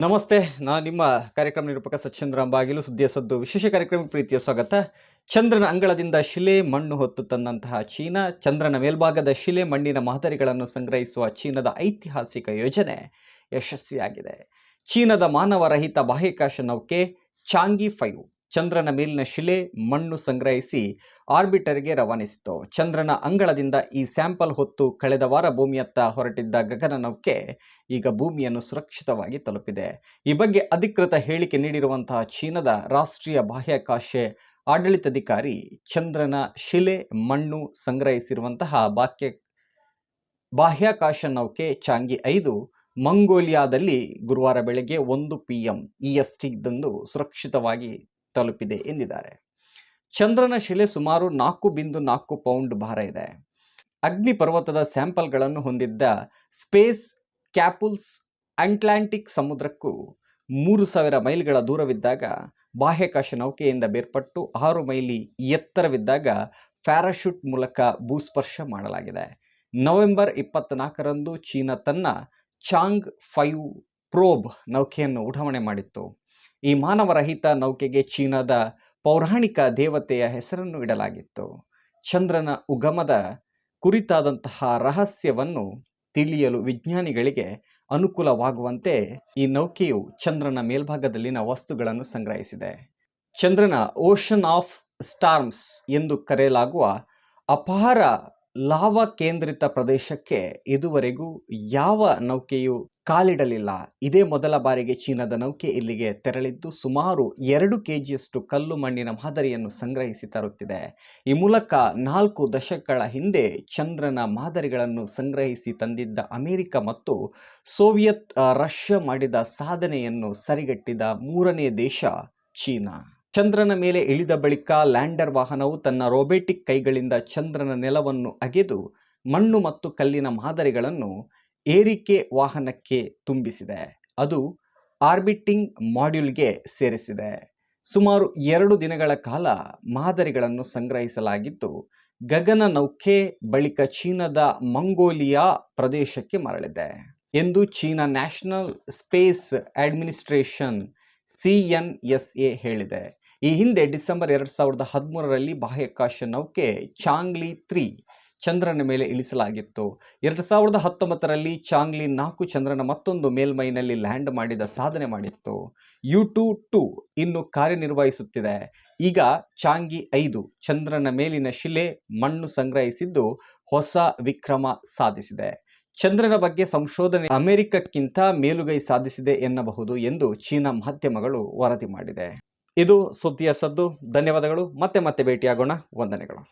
ನಮಸ್ತೆ, ನಾನು ನಿಮ್ಮ ಕಾರ್ಯಕ್ರಮ ನಿರೂಪಕ ಸಚ್ಚಂದ್ರ ಅಂಬಾಗಿಲು. ಸುದ್ದಿಯ ಸದ್ದು ವಿಶೇಷ ಕಾರ್ಯಕ್ರಮಕ್ಕೆ ಪ್ರೀತಿಯ ಸ್ವಾಗತ. ಚಂದ್ರನ ಅಂಗಳದಿಂದ ಶಿಲೆ ಮಣ್ಣು ಹೊತ್ತು ತಂದಂತಹ ಚೀನಾ, ಚಂದ್ರನ ಮೇಲ್ಭಾಗದ ಶಿಲೆ ಮಣ್ಣಿನ ಮಾದರಿಗಳನ್ನು ಸಂಗ್ರಹಿಸುವ ಚೀನಾದ ಐತಿಹಾಸಿಕ ಯೋಜನೆ ಯಶಸ್ವಿಯಾಗಿದೆ. ಚೀನಾದ ಮಾನವರಹಿತ ಬಾಹ್ಯಾಕಾಶ ನೌಕೆ ಚಾಂಗಿ 5 ಚಂದ್ರನ ಮೇಲಿನ ಶಿಲೆ ಮಣ್ಣು ಸಂಗ್ರಹಿಸಿ ಆರ್ಬಿಟರ್ಗೆ ರವಾನಿಸಿತು. ಚಂದ್ರನ ಅಂಗಳದಿಂದ ಈ ಸ್ಯಾಂಪಲ್ ಹೊತ್ತು ಕಳೆದ ವಾರ ಭೂಮಿಯತ್ತ ಹೊರಟಿದ್ದ ಗಗನ ನೌಕೆ ಈಗ ಭೂಮಿಯನ್ನು ಸುರಕ್ಷಿತವಾಗಿ ತಲುಪಿದೆ. ಈ ಬಗ್ಗೆ ಅಧಿಕೃತ ಹೇಳಿಕೆ ನೀಡಿರುವಂತಹ ಚೀನಾದ ರಾಷ್ಟ್ರೀಯ ಬಾಹ್ಯಾಕಾಶ ಆಡಳಿತಾಧಿಕಾರಿ ಚಂದ್ರನ ಶಿಲೆ ಮಣ್ಣು ಸಂಗ್ರಹಿಸಿರುವಂತಹ ಬಾಹ್ಯಾಕಾಶ ನೌಕೆ ಚಾಂಗಿ 5 ಮಂಗೋಲಿಯಾದಲ್ಲಿ ಗುರುವಾರ ಬೆಳಗ್ಗೆ 1 PM EST ದಂದು ಸುರಕ್ಷಿತವಾಗಿ ತಲುಪಿದೆ ಎಂದಿದ್ದಾರೆ. ಚಂದ್ರನ ಶಿಲೆ ಸುಮಾರು 4.4 ಪೌಂಡ್ ಭಾರ ಇದೆ. ಅಗ್ನಿ ಪರ್ವತದ ಸ್ಯಾಂಪಲ್ಗಳನ್ನು ಹೊಂದಿದ್ದ ಸ್ಪೇಸ್ ಕ್ಯಾಪ್ಸೂಲ್ ಅಟ್ಲಾಂಟಿಕ್ ಸಮುದ್ರಕ್ಕೂ 3000 ಮೈಲ್ಗಳ ದೂರವಿದ್ದಾಗ ಬಾಹ್ಯಾಕಾಶ ನೌಕೆಯಿಂದ ಬೇರ್ಪಟ್ಟು 6 ಮೈಲಿ ಎತ್ತರವಿದ್ದಾಗ ಪ್ಯಾರಾಶೂಟ್ ಮೂಲಕ ಭೂಸ್ಪರ್ಶ ಮಾಡಲಾಗಿದೆ. ನವೆಂಬರ್ 24ರಂದು ಚೀನಾ ತನ್ನ ಚಾಂಗ್ 5 ಪ್ರೋಬ್ ನೌಕೆಯನ್ನು ಉಡಾವಣೆ ಮಾಡಿತ್ತು. ಈ ಮಾನವರಹಿತ ನೌಕೆಗೆ ಚೀನಾದ ಪೌರಾಣಿಕ ದೇವತೆಯ ಹೆಸರನ್ನು ಇಡಲಾಗಿತ್ತು. ಚಂದ್ರನ ಉಗಮದ ಕುರಿತಾದಂತಹ ರಹಸ್ಯವನ್ನು ತಿಳಿಯಲು ವಿಜ್ಞಾನಿಗಳಿಗೆ ಅನುಕೂಲವಾಗುವಂತೆ ಈ ನೌಕೆಯು ಚಂದ್ರನ ಮೇಲ್ಭಾಗದಲ್ಲಿನ ವಸ್ತುಗಳನ್ನು ಸಂಗ್ರಹಿಸಿದೆ. ಚಂದ್ರನ ಓಷನ್ ಆಫ್ ಸ್ಟಾರ್ಮ್ಸ್ ಎಂದು ಕರೆಯಲಾಗುವ ಅಪಾರ ಲಾವಾ ಕೇಂದ್ರಿತ ಪ್ರದೇಶಕ್ಕೆ ಇದುವರೆಗೂ ಯಾವ ನೌಕೆಯೂ ಕಾಲಿಡಲಿಲ್ಲ. ಇದೇ ಮೊದಲ ಬಾರಿಗೆ ಚೀನಾದ ನೌಕೆ ಇಲ್ಲಿಗೆ ತೆರಳಿದ್ದು ಸುಮಾರು 2 kgಯಷ್ಟು ಕಲ್ಲು ಮಣ್ಣಿನ ಮಾದರಿಯನ್ನು ಸಂಗ್ರಹಿಸಿ ತರುತ್ತಿದೆ. ಈ ಮೂಲಕ 4 ದಶಕಗಳ ಹಿಂದೆ ಚಂದ್ರನ ಮಾದರಿಗಳನ್ನು ಸಂಗ್ರಹಿಸಿ ತಂದಿದ್ದ ಅಮೆರಿಕ ಮತ್ತು ಸೋವಿಯತ್ ರಷ್ಯಾ ಮಾಡಿದ ಸಾಧನೆಯನ್ನು ಸರಿಗಟ್ಟಿದ 3ನೇ ದೇಶ ಚೀನಾ. ಚಂದ್ರನ ಮೇಲೆ ಇಳಿದ ಬಳಿಕ ಲ್ಯಾಂಡರ್ ವಾಹನವು ತನ್ನ ರೋಬೋಟಿಕ್ ಕೈಗಳಿಂದ ಚಂದ್ರನ ನೆಲವನ್ನು ಅಗೆದು ಮಣ್ಣು ಮತ್ತು ಕಲ್ಲಿನ ಮಾದರಿಗಳನ್ನು ಏರಿಕೆ ವಾಹನಕ್ಕೆ ತುಂಬಿಸಿದೆ. ಅದು ಆರ್ಬಿಟಿಂಗ್ ಮಾಡ್ಯೂಲ್ಗೆ ಸೇರಿಸಿದೆ. ಸುಮಾರು 2 ದಿನಗಳ ಕಾಲ ಮಾದರಿಗಳನ್ನು ಸಂಗ್ರಹಿಸಲಾಗಿದ್ದು ಗಗನ ನೌಕೆ ಬಳಿಕ ಚೀನಾದ ಮಂಗೋಲಿಯಾ ಪ್ರದೇಶಕ್ಕೆ ಮರಳಿದೆ ಎಂದು China national space administration CNSA ಹೇಳಿದೆ. ಈ ಹಿಂದೆ ಡಿಸೆಂಬರ್ 2013ರಲ್ಲಿ ಬಾಹ್ಯಾಕಾಶ ನೌಕೆ ಚಾಂಗ್ಲಿ 3 ಚಂದ್ರನ ಮೇಲೆ ಇಳಿಸಲಾಗಿತ್ತು. 2019ರಲ್ಲಿ ಚಾಂಗ್ಲಿ 4 ಚಂದ್ರನ ಮತ್ತೊಂದು ಮೇಲ್ಮೈನಲ್ಲಿ ಲ್ಯಾಂಡ್ ಮಾಡಿದ ಸಾಧನೆ ಮಾಡಿತ್ತು. U-2 ಇನ್ನು ಕಾರ್ಯನಿರ್ವಹಿಸುತ್ತಿದೆ. ಈಗ ಚಾಂಗಿ 5 ಚಂದ್ರನ ಮೇಲಿನ ಶಿಲೆ ಮಣ್ಣು ಸಂಗ್ರಹಿಸಿದ್ದು ಹೊಸ ವಿಕ್ರಮ ಸಾಧಿಸಿದೆ. ಚಂದ್ರನ ಬಗ್ಗೆ ಸಂಶೋಧನೆ ಅಮೆರಿಕಕ್ಕಿಂತ ಮೇಲುಗೈ ಸಾಧಿಸಿದೆ ಎನ್ನಬಹುದು ಎಂದು ಚೀನಾ ಮಾಧ್ಯಮಗಳು ವರದಿ ಮಾಡಿದೆ. ಇದು ಸುದ್ದಿಯ ಸದ್ದು. ಧನ್ಯವಾದಗಳು. ಮತ್ತೆ ಭೇಟಿಯಾಗೋಣ. ವಂದನೆಗಳು.